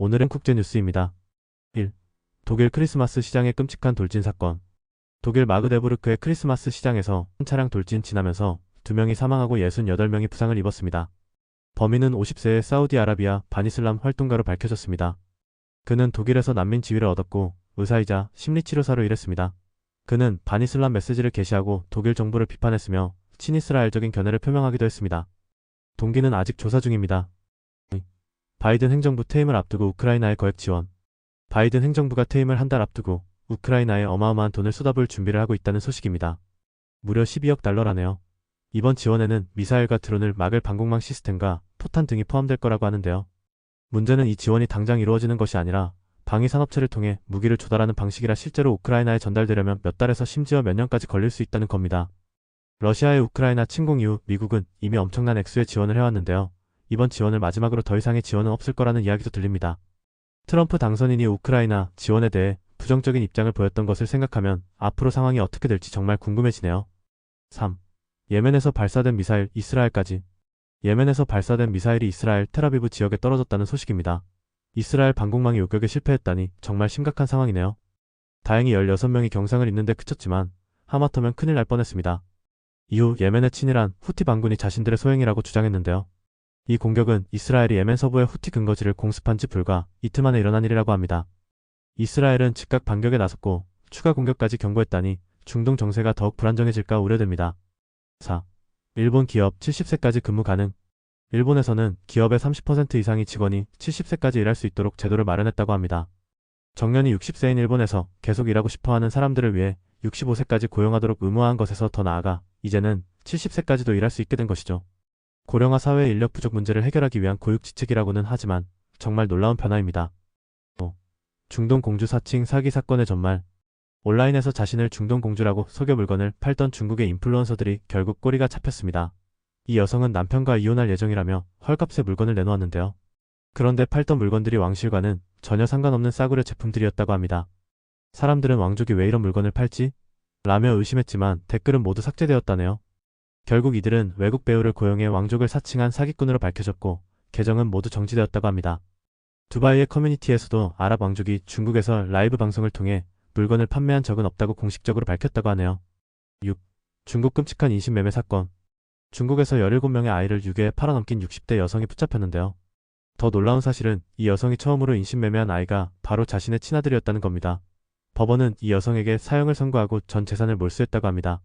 오늘은 국제뉴스입니다. 1. 독일 크리스마스 시장의 끔찍한 돌진 사건. 독일 마그데부르크의 크리스마스 시장에서 한 차량 돌진 지나면서 2명이 사망하고 68명이 부상을 입었습니다. 범인은 50세의 사우디아라비아 반이슬람 활동가로 밝혀졌습니다. 그는 독일에서 난민 지위를 얻었고 의사이자 심리치료사로 일했습니다. 그는 반이슬람 메시지를 게시하고 독일 정부를 비판했으며 친이스라엘적인 견해를 표명하기도 했습니다. 동기는 아직 조사 중입니다. 바이든 행정부 퇴임을 앞두고 우크라이나에 거액 지원. 바이든 행정부가 퇴임을 한 달 앞두고 우크라이나에 어마어마한 돈을 쏟아부을 준비를 하고 있다는 소식입니다. 무려 12억 달러라네요. 이번 지원에는 미사일과 드론을 막을 방공망 시스템과 포탄 등이 포함될 거라고 하는데요. 문제는 이 지원이 당장 이루어지는 것이 아니라 방위산업체를 통해 무기를 조달하는 방식이라 실제로 우크라이나에 전달되려면 몇 달에서 심지어 몇 년까지 걸릴 수 있다는 겁니다. 러시아의 우크라이나 침공 이후 미국은 이미 엄청난 액수의 지원을 해왔는데요. 이번 지원을 마지막으로 더 이상의 지원은 없을 거라는 이야기도 들립니다. 트럼프 당선인이 우크라이나 지원에 대해 부정적인 입장을 보였던 것을 생각하면 앞으로 상황이 어떻게 될지 정말 궁금해지네요. 3. 예멘에서 발사된 미사일 이스라엘까지. 예멘에서 발사된 미사일이 이스라엘 텔아비브 지역에 떨어졌다는 소식입니다. 이스라엘 방공망이 요격에 실패했다니 정말 심각한 상황이네요. 다행히 16명이 경상을 입는데 그쳤지만 하마터면 큰일 날 뻔했습니다. 이후 예멘에 친일한 후티 반군이 자신들의 소행이라고 주장했는데요. 이 공격은 이스라엘이 예멘 서부의 후티 근거지를 공습한 지 불과 이틀 만에 일어난 일이라고 합니다. 이스라엘은 즉각 반격에 나섰고 추가 공격까지 경고했다니 중동 정세가 더욱 불안정해질까 우려됩니다. 4. 일본 기업 70세까지 근무 가능. 일본에서는 기업의 30% 이상의 직원이 70세까지 일할 수 있도록 제도를 마련했다고 합니다. 정년이 60세인 일본에서 계속 일하고 싶어하는 사람들을 위해 65세까지 고용하도록 의무화한 것에서 더 나아가 이제는 70세까지도 일할 수 있게 된 것이죠. 고령화 사회의 인력 부족 문제를 해결하기 위한 고육지책이라고는 하지만 정말 놀라운 변화입니다. 5. 중동 공주 사칭 사기 사건의 전말. 온라인에서 자신을 중동 공주라고 속여 물건을 팔던 중국의 인플루언서들이 결국 꼬리가 잡혔습니다. 이 여성은 남편과 이혼할 예정이라며 헐값에 물건을 내놓았는데요. 그런데 팔던 물건들이 왕실과는 전혀 상관없는 싸구려 제품들이었다고 합니다. 사람들은 왕족이 왜 이런 물건을 팔지? 라며 의심했지만 댓글은 모두 삭제되었다네요. 결국 이들은 외국 배우를 고용해 왕족을 사칭한 사기꾼으로 밝혀졌고 계정은 모두 정지되었다고 합니다. 두바이의 커뮤니티에서도 아랍 왕족이 중국에서 라이브 방송을 통해 물건을 판매한 적은 없다고 공식적으로 밝혔다고 하네요. 6. 중국 끔찍한 인신매매 사건. 중국에서 17명의 아이를 유괴해 팔아넘긴 60대 여성이 붙잡혔는데요. 더 놀라운 사실은 이 여성이 처음으로 인신매매한 아이가 바로 자신의 친아들이었다는 겁니다. 법원은 이 여성에게 사형을 선고하고 전 재산을 몰수했다고 합니다.